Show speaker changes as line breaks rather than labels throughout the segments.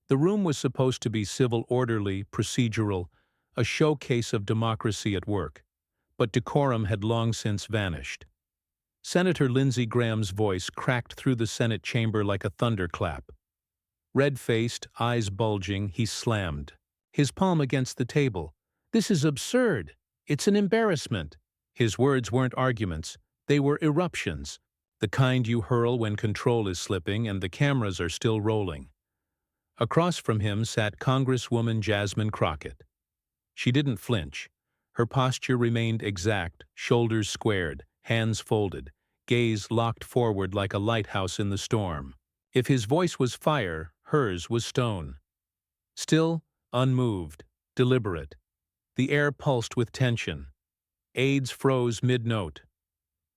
The room was supposed to be civil, orderly, procedural, a showcase of democracy at work, but decorum had long since vanished. Senator Lindsey Graham's voice cracked through the Senate chamber like a thunderclap. Red-faced, eyes bulging, he slammed his palm against the table. "This is absurd. It's an embarrassment." His words weren't arguments, they were eruptions, the kind you hurl when control is slipping and the cameras are still rolling. Across from him sat Congresswoman Jasmine Crockett. She didn't flinch. Her posture remained exact, shoulders squared, hands folded, gaze locked forward like a lighthouse in the storm. If his voice was fire, hers was stone. Still, unmoved, deliberate. The air pulsed with tension. Aides froze mid-note.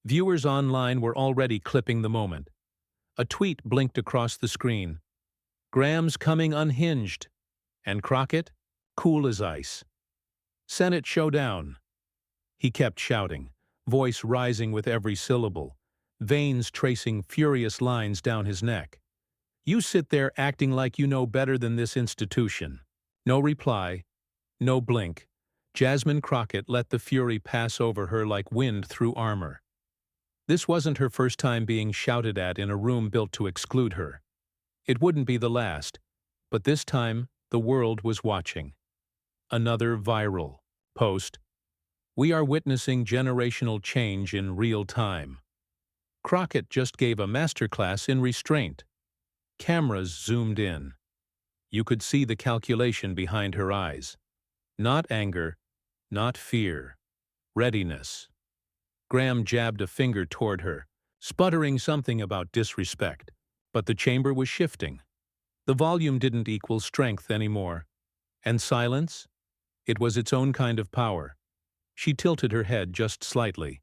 Viewers online were already clipping the moment. A tweet blinked across the screen. "Graham's coming unhinged." And Crockett? Cool as ice. "Senate Showdown." He kept shouting, voice rising with every syllable, veins tracing furious lines down his neck. "You sit there acting like you know better than this institution." No reply, no blink. Jasmine Crockett let the fury pass over her like wind through armor. This wasn't her first time being shouted at in a room built to exclude her. It wouldn't be the last, but this time the world was watching. Another viral post. "We are witnessing generational change in real time." Crockett just gave a masterclass in restraint. Cameras zoomed in. You could see the calculation behind her eyes. Not anger, not fear. Readiness. Graham jabbed a finger toward her, sputtering something about disrespect. But the chamber was shifting. The volume didn't equal strength anymore. And silence? It was its own kind of power. She tilted her head just slightly.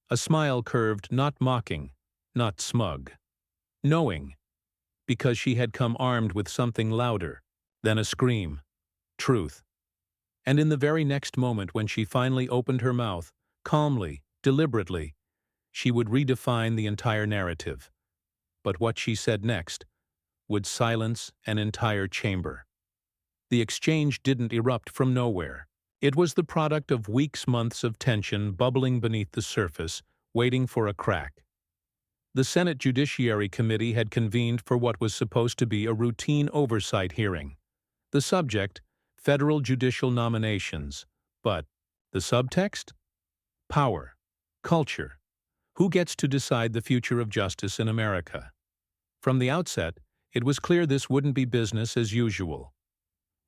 A smile curved, not mocking, not smug. Knowing. Because she had come armed with something louder than a scream. Truth. And in the very next moment when she finally opened her mouth, calmly, deliberately, she would redefine the entire narrative. But what she said next would silence an entire chamber. The exchange didn't erupt from nowhere. It was the product of weeks, months of tension bubbling beneath the surface, waiting for a crack. The Senate Judiciary Committee had convened for what was supposed to be a routine oversight hearing. The subject, federal judicial nominations. But the subtext? Power. Culture. Who gets to decide the future of justice in America? From the outset, it was clear this wouldn't be business as usual.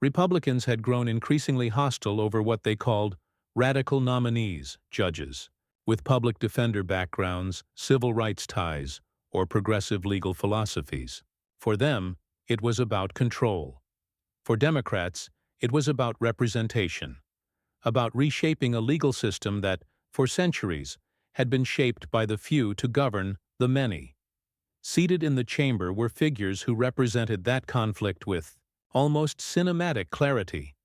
Republicans had grown increasingly hostile over what they called radical nominees, judges, with public defender backgrounds, civil rights ties, or progressive legal philosophies. For them, it was about control. For Democrats, it was about representation, about reshaping a legal system that, for centuries, had been shaped by the few to govern the many. Seated in the chamber were figures who represented that conflict with almost cinematic clarity.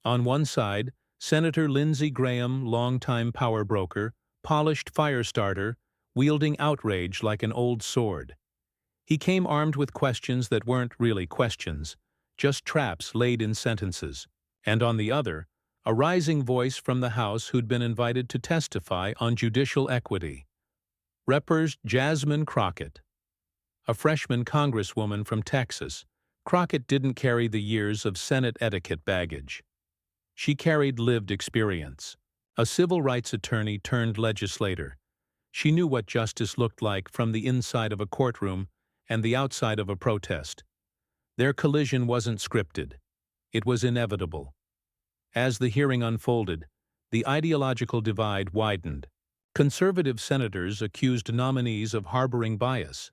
On one side, Senator Lindsey Graham, longtime power broker, polished fire starter, wielding outrage like an old sword. He came armed with questions that weren't really questions, just traps laid in sentences. And on the other, a rising voice from the House who'd been invited to testify on judicial equity. Representative Jasmine Crockett. A freshman congresswoman from Texas, Crockett didn't carry the years of Senate etiquette baggage. She carried lived experience. A civil rights attorney turned legislator. She knew what justice looked like from the inside of a courtroom and the outside of a protest. Their collision wasn't scripted. It was inevitable. As the hearing unfolded, the ideological divide widened. Conservative senators accused nominees of harboring bias.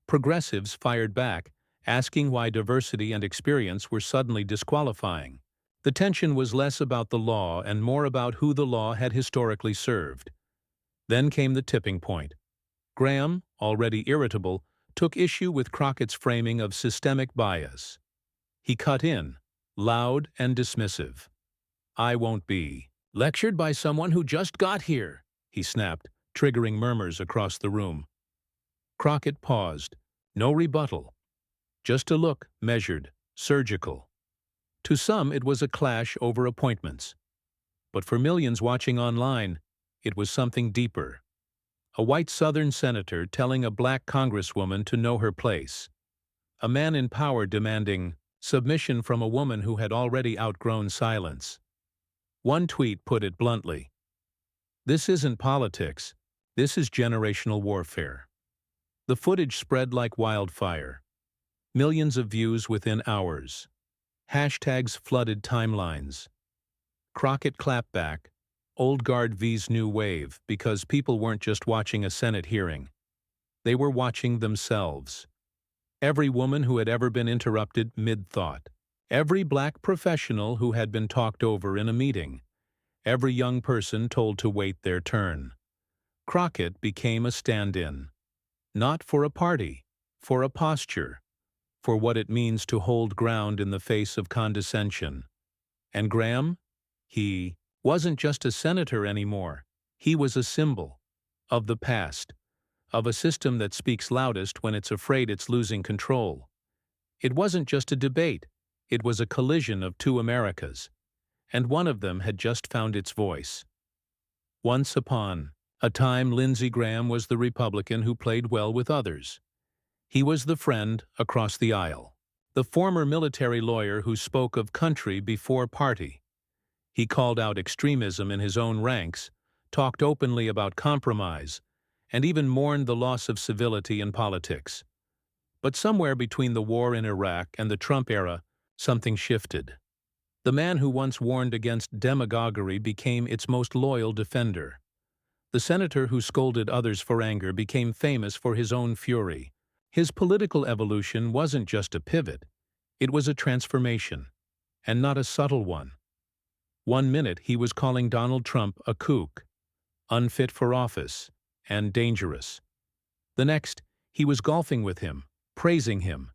Progressives fired back, asking why diversity and experience were suddenly disqualifying. The tension was less about the law and more about who the law had historically served. Then came the tipping point. Graham, already irritable, took issue with Crockett's framing of systemic bias. He cut in, loud and dismissive. "I won't be lectured by someone who just got here," he snapped, triggering murmurs across the room. Crockett paused. No rebuttal. Just a look, measured, surgical. To some, it was a clash over appointments. But for millions watching online, it was something deeper. A white Southern senator telling a black congresswoman to know her place. A man in power demanding submission from a woman who had already outgrown silence. One tweet put it bluntly. This isn't politics. This is generational warfare. The footage spread like wildfire. Millions of views within hours. Hashtags flooded timelines. Crockett clapback, old guard vs new wave, because people weren't just watching a Senate hearing. They were watching themselves. Every woman who had ever been interrupted mid-thought. Every black professional who had been talked over in a meeting. Every young person told to wait their turn. Crockett became a stand-in. Not for a party, for a posture, for what it means to hold ground in the face of condescension. And Graham? He wasn't just a senator anymore. He was a symbol of the past, of a system that speaks loudest when it's afraid it's losing control. It wasn't just a debate. It was a collision of two Americas, and one of them had just found its voice. Once upon a time, Lindsey Graham was the Republican who played well with others. He was the friend across the aisle, the former military lawyer who spoke of country before party. He called out extremism in his own ranks, talked openly about compromise, and even mourned the loss of civility in politics. But somewhere between the war in Iraq and the Trump era, something shifted. The man who once warned against demagoguery became its most loyal defender. The senator who scolded others for anger became famous for his own fury. His political evolution wasn't just a pivot. It was a transformation, and not a subtle one. One minute he was calling Donald Trump a kook, unfit for office, and dangerous. The next, he was golfing with him, praising him,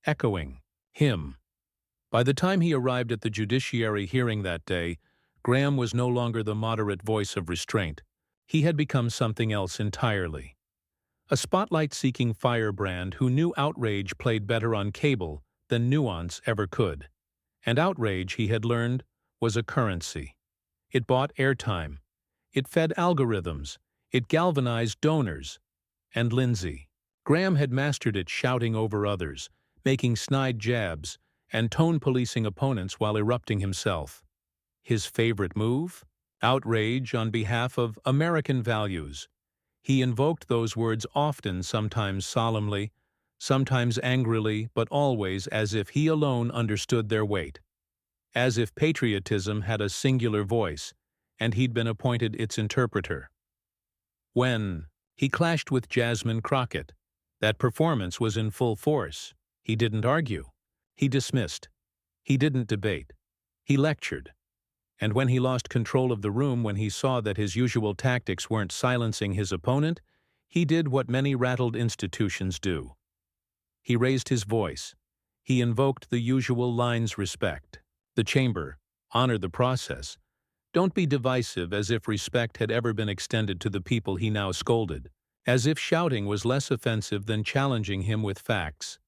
echoing him. By the time he arrived at the judiciary hearing that day, Graham was no longer the moderate voice of restraint. He had become something else entirely. A spotlight-seeking firebrand who knew outrage played better on cable than nuance ever could. And outrage, he had learned, was a currency. It bought airtime. It fed algorithms. It galvanized donors. And Lindsey Graham had mastered it, shouting over others, making snide jabs, and tone-policing opponents while erupting himself. His favorite move? Outrage on behalf of American values. He invoked those words often, sometimes solemnly, sometimes angrily, but always as if he alone understood their weight. As if patriotism had a singular voice, and he'd been appointed its interpreter. When he clashed with Jasmine Crockett, that performance was in full force. He didn't argue. He dismissed. He didn't debate. He lectured. And when he lost control of the room, when he saw that his usual tactics weren't silencing his opponent, he did what many rattled institutions do. He raised his voice. He invoked the usual lines: respect the chamber, honor the process. Don't be divisive, as if respect had ever been extended to the people he now scolded, as if shouting was less offensive than challenging him with facts.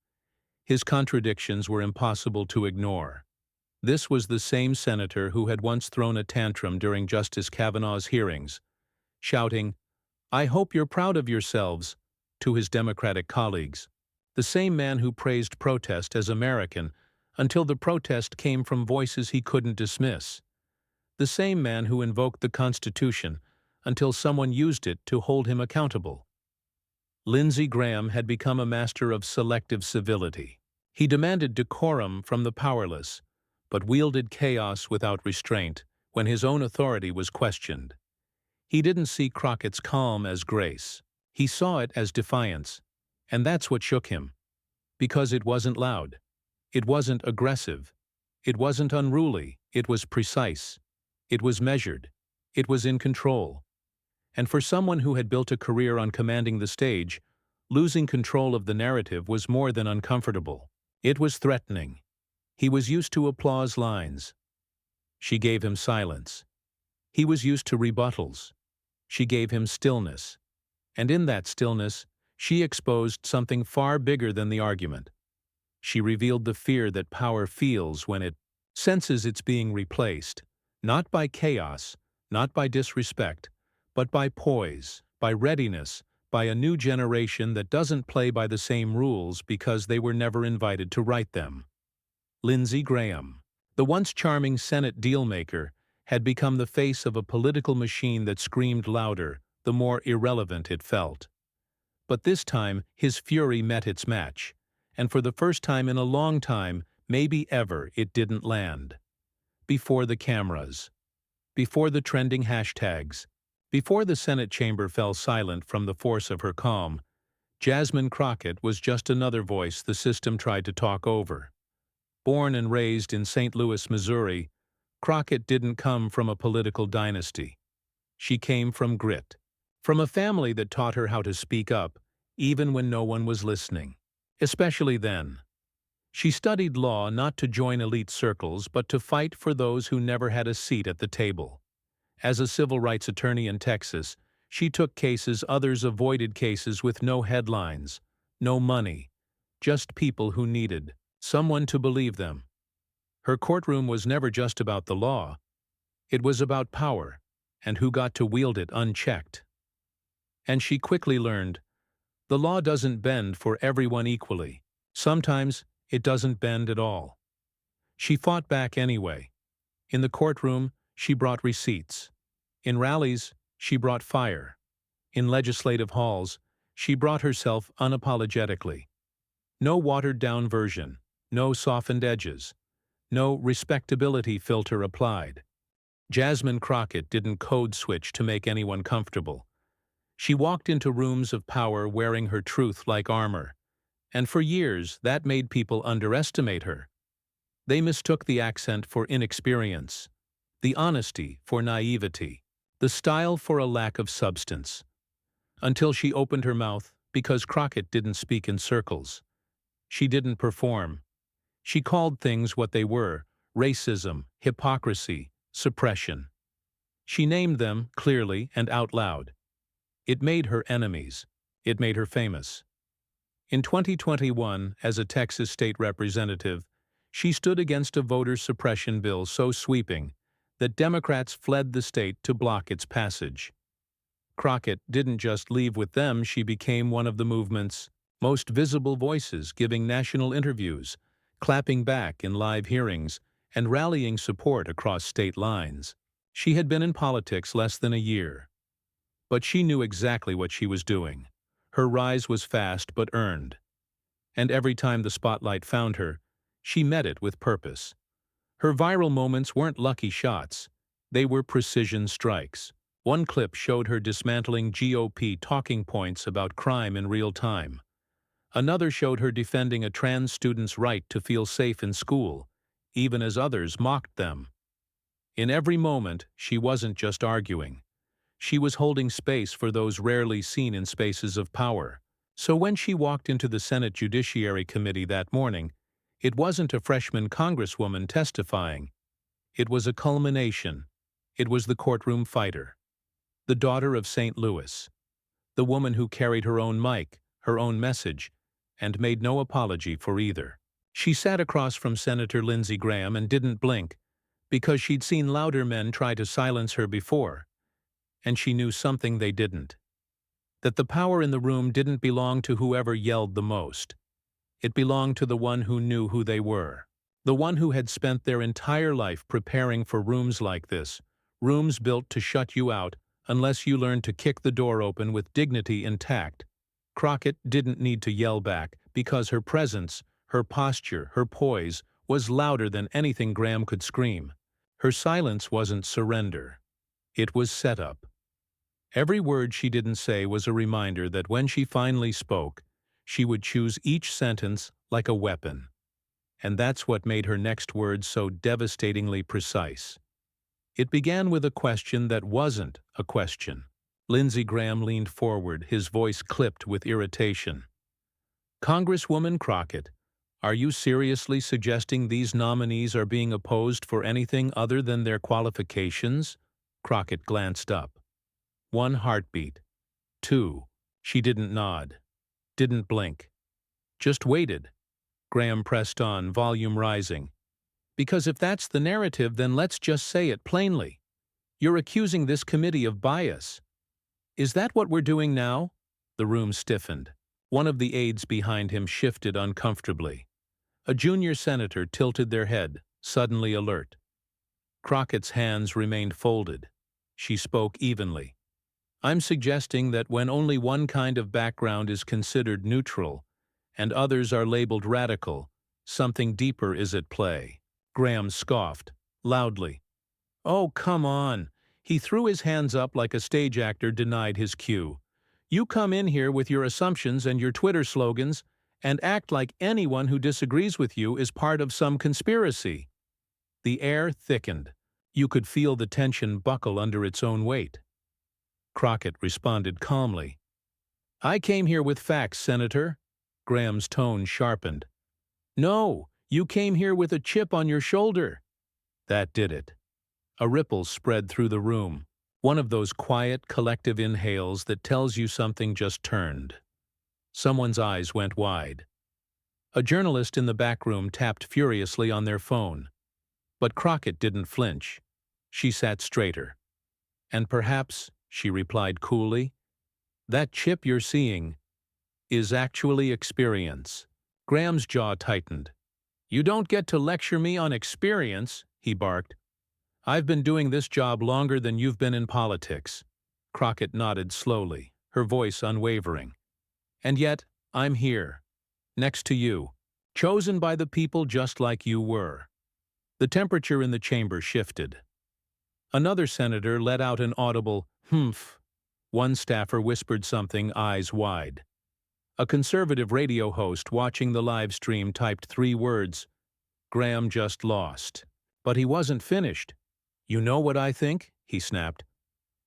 His contradictions were impossible to ignore. This was the same senator who had once thrown a tantrum during Justice Kavanaugh's hearings, shouting, "I hope you're proud of yourselves," to his Democratic colleagues. The same man who praised protest as American until the protest came from voices he couldn't dismiss. The same man who invoked the Constitution until someone used it to hold him accountable. Lindsey Graham had become a master of selective civility. He demanded decorum from the powerless, but wielded chaos without restraint when his own authority was questioned. He didn't see Crockett's calm as grace. He saw it as defiance, and that's what shook him. Because it wasn't loud. It wasn't aggressive. It wasn't unruly. It was precise. It was measured. It was in control. And for someone who had built a career on commanding the stage, losing control of the narrative was more than uncomfortable. It was threatening. He was used to applause lines. She gave him silence. He was used to rebuttals. She gave him stillness. And in that stillness, she exposed something far bigger than the argument. She revealed the fear that power feels when it senses it's being replaced, not by chaos, not by disrespect, but by poise, by readiness, by a new generation that doesn't play by the same rules because they were never invited to write them. Lindsey Graham, the once charming Senate dealmaker, had become the face of a political machine that screamed louder the more irrelevant it felt. But this time, his fury met its match, and for the first time in a long time, maybe ever, it didn't land. Before the cameras, before the trending hashtags, before the Senate chamber fell silent from the force of her calm, Jasmine Crockett was just another voice the system tried to talk over. Born and raised in St. Louis, Missouri, Crockett didn't come from a political dynasty. She came from grit, from a family that taught her how to speak up, even when no one was listening. Especially then. She studied law not to join elite circles, but to fight for those who never had a seat at the table. As a civil rights attorney in Texas, she took cases others avoided, cases with no headlines, no money, just people who needed someone to believe them. Her courtroom was never just about the law. It was about power, and who got to wield it unchecked. And she quickly learned, the law doesn't bend for everyone equally. Sometimes it doesn't bend at all. She fought back anyway. In the courtroom, she brought receipts. In rallies, she brought fire. In legislative halls, she brought herself unapologetically. No watered-down version, no softened edges, no respectability filter applied. Jasmine Crockett didn't code switch to make anyone comfortable. She walked into rooms of power wearing her truth like armor, and for years that made people underestimate her. They mistook the accent for inexperience, the honesty for naivety, the style for a lack of substance. Until she opened her mouth, because Crockett didn't speak in circles. She didn't perform. She called things what they were: racism, hypocrisy, suppression. She named them clearly and out loud. It made her enemies. It made her famous. In 2021, as a Texas state representative, she stood against a voter suppression bill so sweeping that Democrats fled the state to block its passage. Crockett didn't just leave with them, she became one of the movement's most visible voices, giving national interviews, clapping back in live hearings, and rallying support across state lines. She had been in politics less than a year. But she knew exactly what she was doing. Her rise was fast but earned. And every time the spotlight found her, she met it with purpose. Her viral moments weren't lucky shots. They were precision strikes. One clip showed her dismantling GOP talking points about crime in real time. Another showed her defending a trans student's right to feel safe in school, even as others mocked them. In every moment, she wasn't just arguing. She was holding space for those rarely seen in spaces of power. So when she walked into the Senate Judiciary Committee that morning, it wasn't a freshman congresswoman testifying. It was a culmination. It was the courtroom fighter. The daughter of St. Louis. The woman who carried her own mic, her own message, and made no apology for either. She sat across from Senator Lindsey Graham and didn't blink, because she'd seen louder men try to silence her before. And she knew something they didn't. That the power in the room didn't belong to whoever yelled the most. It belonged to the one who knew who they were. The one who had spent their entire life preparing for rooms like this, rooms built to shut you out unless you learned to kick the door open with dignity intact. Crockett didn't need to yell back because her presence, her posture, her poise was louder than anything Graham could scream. Her silence wasn't surrender. It was setup. Every word she didn't say was a reminder that when she finally spoke, she would choose each sentence like a weapon. And that's what made her next words so devastatingly precise. It began with a question that wasn't a question. Lindsey Graham leaned forward, his voice clipped with irritation. "Congresswoman Crockett, are you seriously suggesting these nominees are being opposed for anything other than their qualifications?" Crockett glanced up. One heartbeat. Two. She didn't nod. Didn't blink. Just waited. Graham pressed on, volume rising. Because if that's the narrative, then let's just say it plainly. You're accusing this committee of bias. Is that what we're doing now? The room stiffened. One of the aides behind him shifted uncomfortably. A junior senator tilted their head, suddenly alert. Crockett's hands remained folded. She spoke evenly. I'm suggesting that when only one kind of background is considered neutral, and others are labeled radical, something deeper is at play. Graham scoffed, loudly. Oh, come on. He threw his hands up like a stage actor denied his cue. You come in here with your assumptions and your Twitter slogans and act like anyone who disagrees with you is part of some conspiracy. The air thickened. You could feel the tension buckle under its own weight. Crockett responded calmly. I came here with facts, Senator. Graham's tone sharpened. No, you came here with a chip on your shoulder. That did it. A ripple spread through the room, one of those quiet, collective inhales that tells you something just turned. Someone's eyes went wide. A journalist in the back room tapped furiously on their phone. But Crockett didn't flinch. She sat straighter. And perhaps, she replied coolly, that chip you're seeing is actually experience. Graham's jaw tightened. You don't get to lecture me on experience, he barked. I've been doing this job longer than you've been in politics. Crockett nodded slowly, her voice unwavering. And yet, I'm here, next to you, chosen by the people just like you were. The temperature in the chamber shifted. Another senator let out an audible humph. One staffer whispered something, eyes wide. A conservative radio host watching the live stream typed 3 words. Graham just lost. But he wasn't finished. You know what I think? He snapped.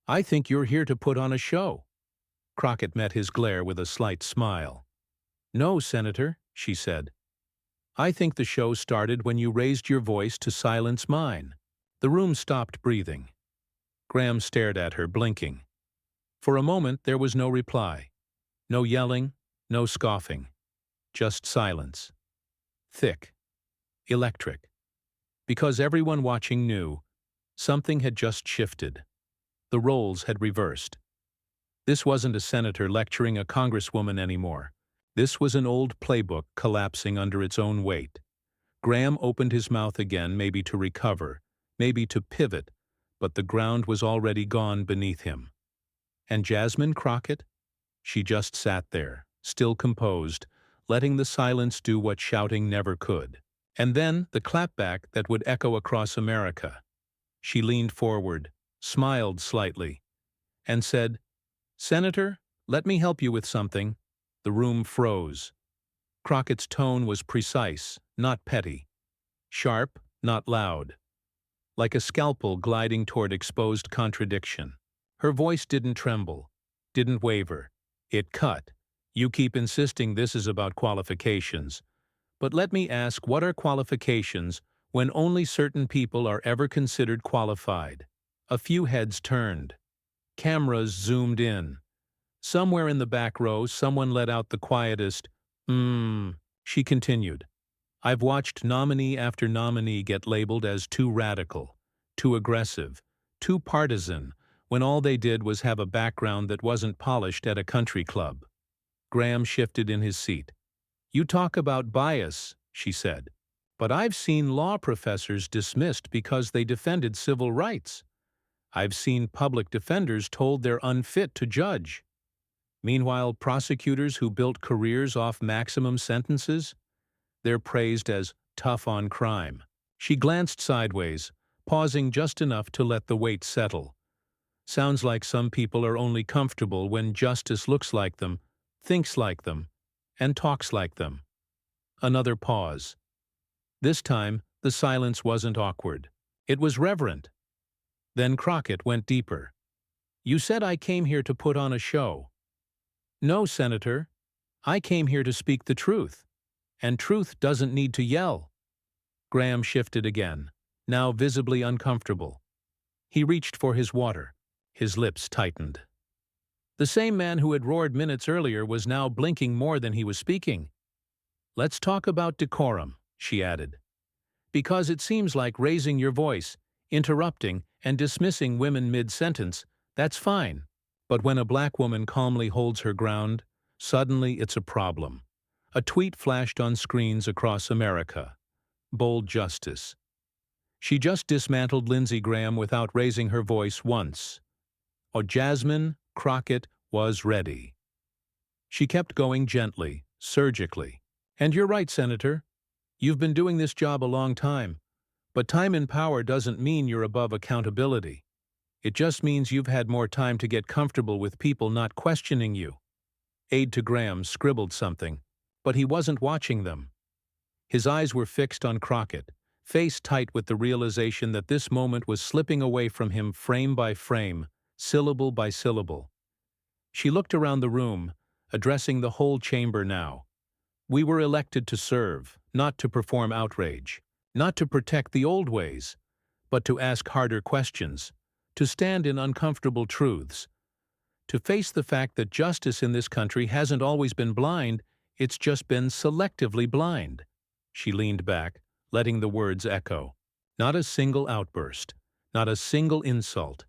I think you're here to put on a show. Crockett met his glare with a slight smile. No, Senator, she said. I think the show started when you raised your voice to silence mine. The room stopped breathing. Graham stared at her, blinking. For a moment there was no reply. No yelling, no scoffing. Just silence. Thick. Electric. Because everyone watching knew, something had just shifted. The roles had reversed. This wasn't a senator lecturing a congresswoman anymore. This was an old playbook collapsing under its own weight. Graham opened his mouth again, maybe to recover, maybe to pivot, but the ground was already gone beneath him. And Jasmine Crockett? She just sat there, still composed, letting the silence do what shouting never could. And then the clapback that would echo across America. She leaned forward, smiled slightly, and said, Senator, let me help you with something. The room froze. Crockett's tone was precise, not petty. Sharp, not loud. Like a scalpel gliding toward exposed contradiction. Her voice didn't tremble, didn't waver. It cut. You keep insisting this is about qualifications. But let me ask, what are qualifications when only certain people are ever considered qualified? A few heads turned. Cameras zoomed in. Somewhere in the back row, someone let out the quietest, She continued. I've watched nominee after nominee get labeled as too radical, too aggressive, too partisan, when all they did was have a background that wasn't polished at a country club. Graham shifted in his seat. You talk about bias, she said, but I've seen law professors dismissed because they defended civil rights. I've seen public defenders told they're unfit to judge. Meanwhile, prosecutors who built careers off maximum sentences, they're praised as tough on crime. She glanced sideways, pausing just enough to let the weight settle. Sounds like some people are only comfortable when justice looks like them, thinks like them, and talks like them. Another pause. This time, the silence wasn't awkward. It was reverent. Then Crockett went deeper. You said I came here to put on a show. No, Senator. I came here to speak the truth. And truth doesn't need to yell. Graham shifted again, now visibly uncomfortable. He reached for his water. His lips tightened. The same man who had roared minutes earlier was now blinking more than he was speaking. Let's talk about decorum, she added. Because it seems like raising your voice, interrupting, and dismissing women mid-sentence, that's fine. But when a black woman calmly holds her ground, suddenly it's a problem. A tweet flashed on screens across America. Bold justice. She just dismantled Lindsey Graham without raising her voice once. Oh, Jasmine Crockett was ready. She kept going gently, surgically. And you're right, Senator. You've been doing this job a long time. But time in power doesn't mean you're above accountability. It just means you've had more time to get comfortable with people not questioning you. Aide to Graham scribbled something, but he wasn't watching them. His eyes were fixed on Crockett, face tight with the realization that this moment was slipping away from him frame by frame, syllable by syllable. She looked around the room, addressing the whole chamber now. We were elected to serve, not to perform outrage, not to protect the old ways, but to ask harder questions, to stand in uncomfortable truths, to face the fact that justice in this country hasn't always been blind, it's just been selectively blind. She leaned back, letting the words echo. Not a single outburst, not a single insult,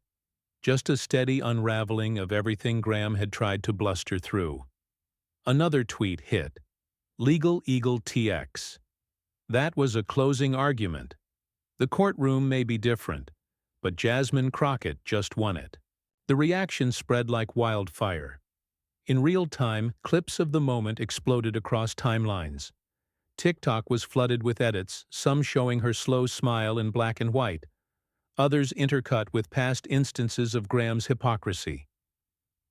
just a steady unraveling of everything Graham had tried to bluster through. Another tweet hit. Legal Eagle TX. That was a closing argument. The courtroom may be different, but Jasmine Crockett just won it. The reaction spread like wildfire. In real time, clips of the moment exploded across timelines. TikTok was flooded with edits, some showing her slow smile in black and white, others intercut with past instances of Graham's hypocrisy.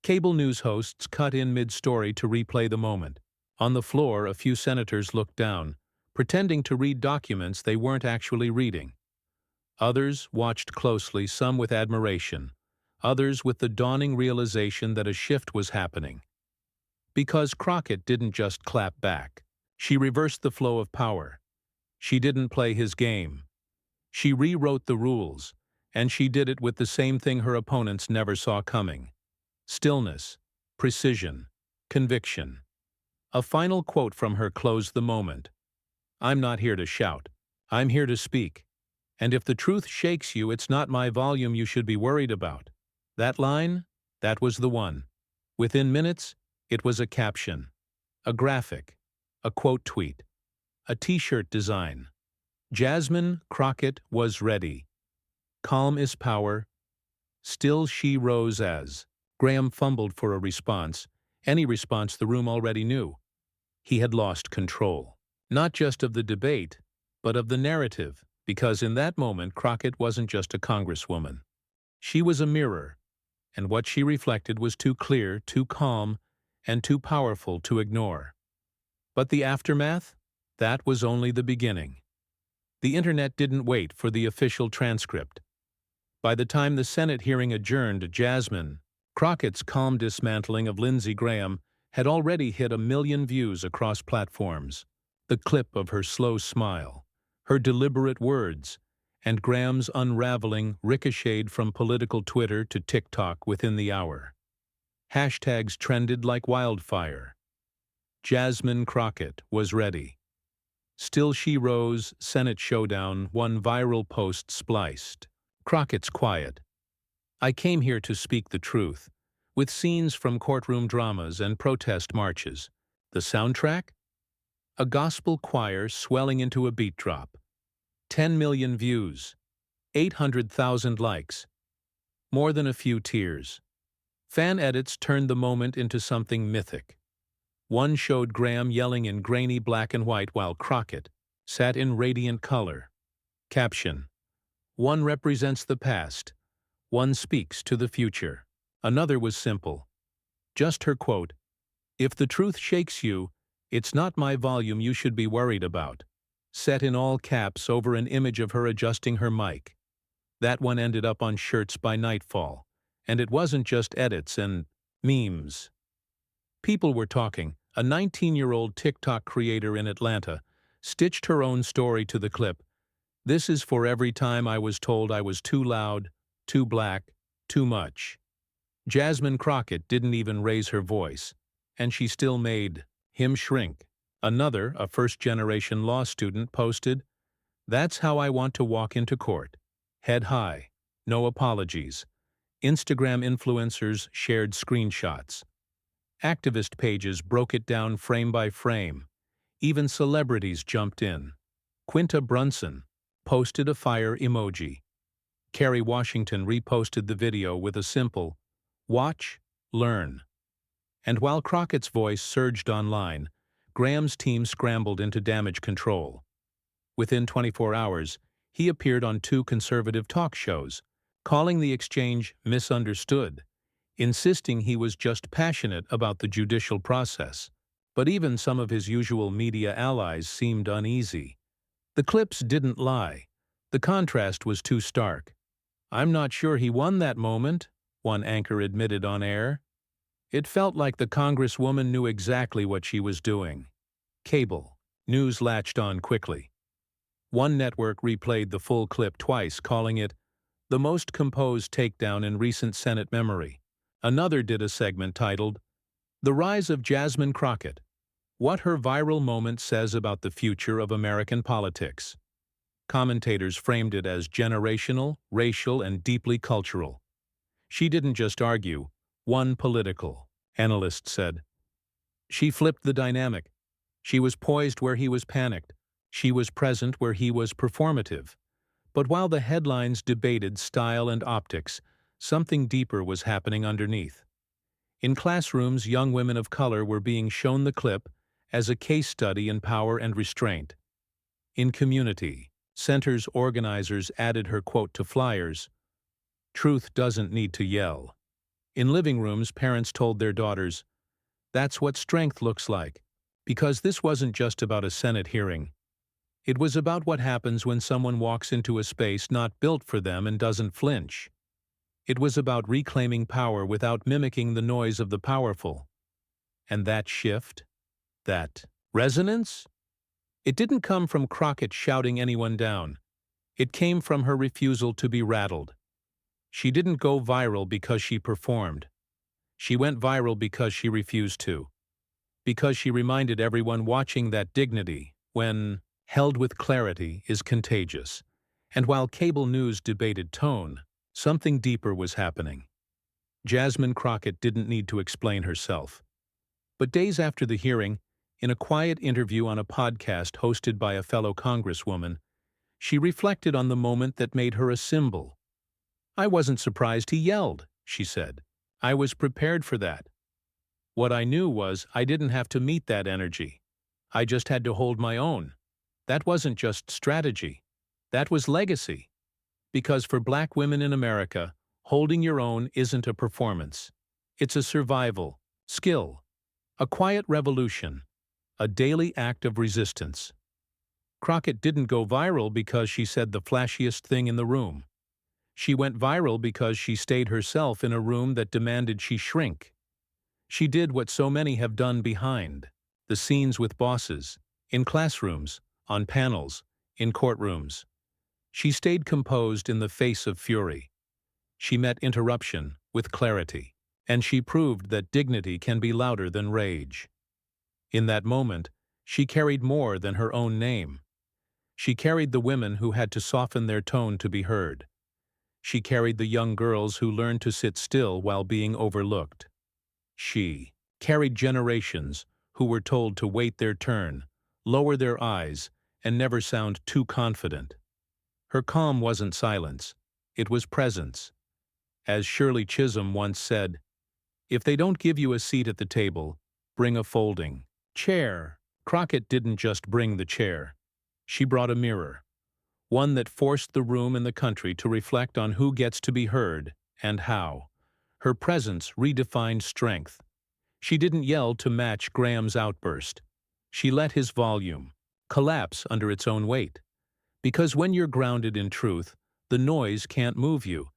Cable news hosts cut in mid-story to replay the moment. On the floor, a few senators looked down, pretending to read documents they weren't actually reading. Others watched closely, some with admiration, others with the dawning realization that a shift was happening. Because Crockett didn't just clap back. She reversed the flow of power. She didn't play his game. She rewrote the rules, and she did it with the same thing her opponents never saw coming. Stillness, precision, conviction. A final quote from her closed the moment. I'm not here to shout. I'm here to speak. And if the truth shakes you, it's not my volume you should be worried about. That line? That was the one. Within minutes, it was a caption, a graphic, a quote tweet, a t-shirt design. Jasmine Crockett was ready. Calm is power. Still she rose as. Graham fumbled for a response, any response the room already knew. He had lost control, not just of the debate, but of the narrative, because in that moment Crockett wasn't just a congresswoman. She was a mirror, and what she reflected was too clear, too calm, and too powerful to ignore. But the aftermath? That was only the beginning. The internet didn't wait for the official transcript. By the time the Senate hearing adjourned, Jasmine Crockett's calm dismantling of Lindsey Graham had already hit 1 million views across platforms. The clip of her slow smile, her deliberate words, and Graham's unraveling ricocheted from political Twitter to TikTok within the hour. Hashtags trended like wildfire. Jasmine Crockett was ready. Still she rose, Senate Showdown, one viral post spliced. Crockett's quiet. I came here to speak the truth, with scenes from courtroom dramas and protest marches. The soundtrack? A gospel choir swelling into a beat drop. 10 million views. 800,000 likes. More than a few tears. Fan edits turned the moment into something mythic. One showed Graham yelling in grainy black and white while Crockett sat in radiant color. Caption: one represents the past, one speaks to the future. Another was simple. Just her quote, "If the truth shakes you, it's not my volume you should be worried about," set in all caps over an image of her adjusting her mic. That one ended up on shirts by nightfall, and it wasn't just edits and memes. People were talking. A 19-year-old TikTok creator in Atlanta stitched her own story to the clip. "This is for every time I was told I was too loud, too black, too much." Jasmine Crockett didn't even raise her voice, and she still made him shrink. Another, a first-generation law student, posted, "That's how I want to walk into court. Head high. No apologies." Instagram influencers shared screenshots. Activist pages broke it down frame by frame. Even celebrities jumped in. Quinta Brunson posted a fire emoji. Kerry Washington reposted the video with a simple, "Watch, learn." And while Crockett's voice surged online, Graham's team scrambled into damage control. Within 24 hours, he appeared on 2 conservative talk shows, calling the exchange misunderstood, insisting he was just passionate about the judicial process. But even some of his usual media allies seemed uneasy. The clips didn't lie. The contrast was too stark. "I'm not sure he won that moment," one anchor admitted on air. "It felt like the Congresswoman knew exactly what she was doing." Cable news latched on quickly. One network replayed the full clip twice, calling it the most composed takedown in recent Senate memory. Another did a segment titled, "The Rise of Jasmine Crockett: What Her Viral Moment Says About the Future of American Politics." Commentators framed it as generational, racial, and deeply cultural. "She didn't just argue, one political," analysts said. "She flipped the dynamic. She was poised where he was panicked. She was present where he was performative." But while the headlines debated style and optics, something deeper was happening underneath. In classrooms, young women of color were being shown the clip as a case study in power and restraint. In community centers, organizers added her quote to flyers, "Truth doesn't need to yell." In living rooms, parents told their daughters, "That's what strength looks like." Because this wasn't just about a Senate hearing. It was about what happens when someone walks into a space not built for them and doesn't flinch. It was about reclaiming power without mimicking the noise of the powerful. And that shift, that resonance, it didn't come from Crockett shouting anyone down. It came from her refusal to be rattled. She didn't go viral because she performed. She went viral because she refused to. Because she reminded everyone watching that dignity, when held with clarity, is contagious. And while cable news debated tone, something deeper was happening. Jasmine Crockett didn't need to explain herself. But days after the hearing, in a quiet interview on a podcast hosted by a fellow Congresswoman, she reflected on the moment that made her a symbol. "I wasn't surprised he yelled," she said. "I was prepared for that. What I knew was I didn't have to meet that energy. I just had to hold my own. That wasn't just strategy. That was legacy. Because for Black women in America, holding your own isn't a performance. It's a survival skill, a quiet revolution, a daily act of resistance." Crockett didn't go viral because she said the flashiest thing in the room. She went viral because she stayed herself in a room that demanded she shrink. She did what so many have done behind the scenes with bosses, in classrooms, on panels, in courtrooms. She stayed composed in the face of fury. She met interruption with clarity, and she proved that dignity can be louder than rage. In that moment, she carried more than her own name. She carried the women who had to soften their tone to be heard. She carried the young girls who learned to sit still while being overlooked. She carried generations who were told to wait their turn, lower their eyes, and never sound too confident. Her calm wasn't silence, it was presence. As Shirley Chisholm once said, "If they don't give you a seat at the table, bring a folding chair." Crockett didn't just bring the chair. She brought a mirror, one that forced the room and the country to reflect on who gets to be heard and how. Her presence redefined strength. She didn't yell to match Graham's outburst. She let his volume collapse under its own weight. Because when you're grounded in truth, the noise can't move you.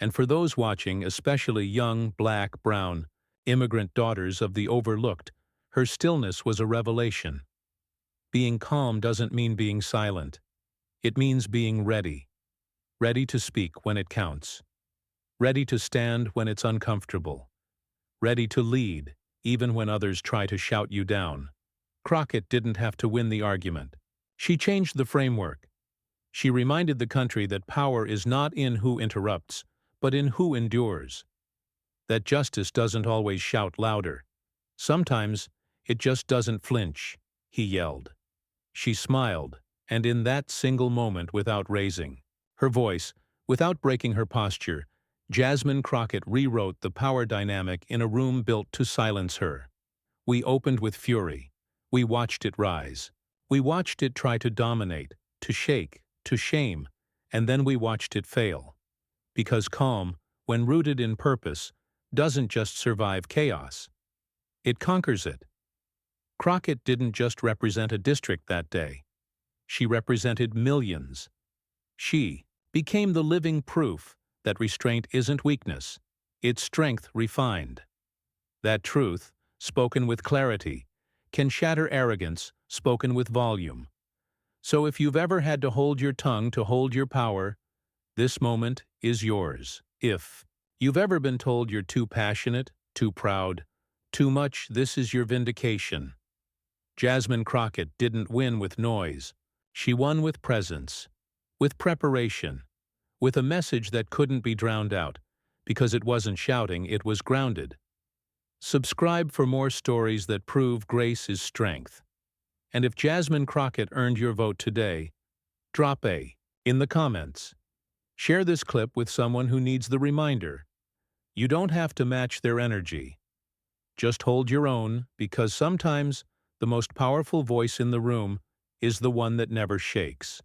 And for those watching, especially young, Black, brown, immigrant daughters of the overlooked, her stillness was a revelation. Being calm doesn't mean being silent. It means being ready. Ready to speak when it counts. Ready to stand when it's uncomfortable. Ready to lead, even when others try to shout you down. Crockett didn't have to win the argument. She changed the framework. She reminded the country that power is not in who interrupts, but in who endures. That justice doesn't always shout louder. Sometimes it just doesn't flinch, he yelled. She smiled, and in that single moment, without raising her voice, without breaking her posture, Jasmine Crockett rewrote the power dynamic in a room built to silence her. We opened with fury. We watched it rise. We watched it try to dominate, to shake, to shame, and then we watched it fail. Because calm, when rooted in purpose, doesn't just survive chaos. It conquers it. Crockett didn't just represent a district that day. She represented millions. She became the living proof that restraint isn't weakness, it's strength refined. That truth, spoken with clarity, can shatter arrogance, spoken with volume. So if you've ever had to hold your tongue to hold your power, this moment is yours. If you've ever been told you're too passionate, too proud, too much, this is your vindication. Jasmine Crockett didn't win with noise. She won with presence, with preparation, with a message that couldn't be drowned out, because it wasn't shouting, it was grounded. Subscribe for more stories that prove grace is strength. And if Jasmine Crockett earned your vote today, drop A in the comments. Share this clip with someone who needs the reminder. You don't have to match their energy. Just hold your own, because sometimes the most powerful voice in the room is the one that never shakes.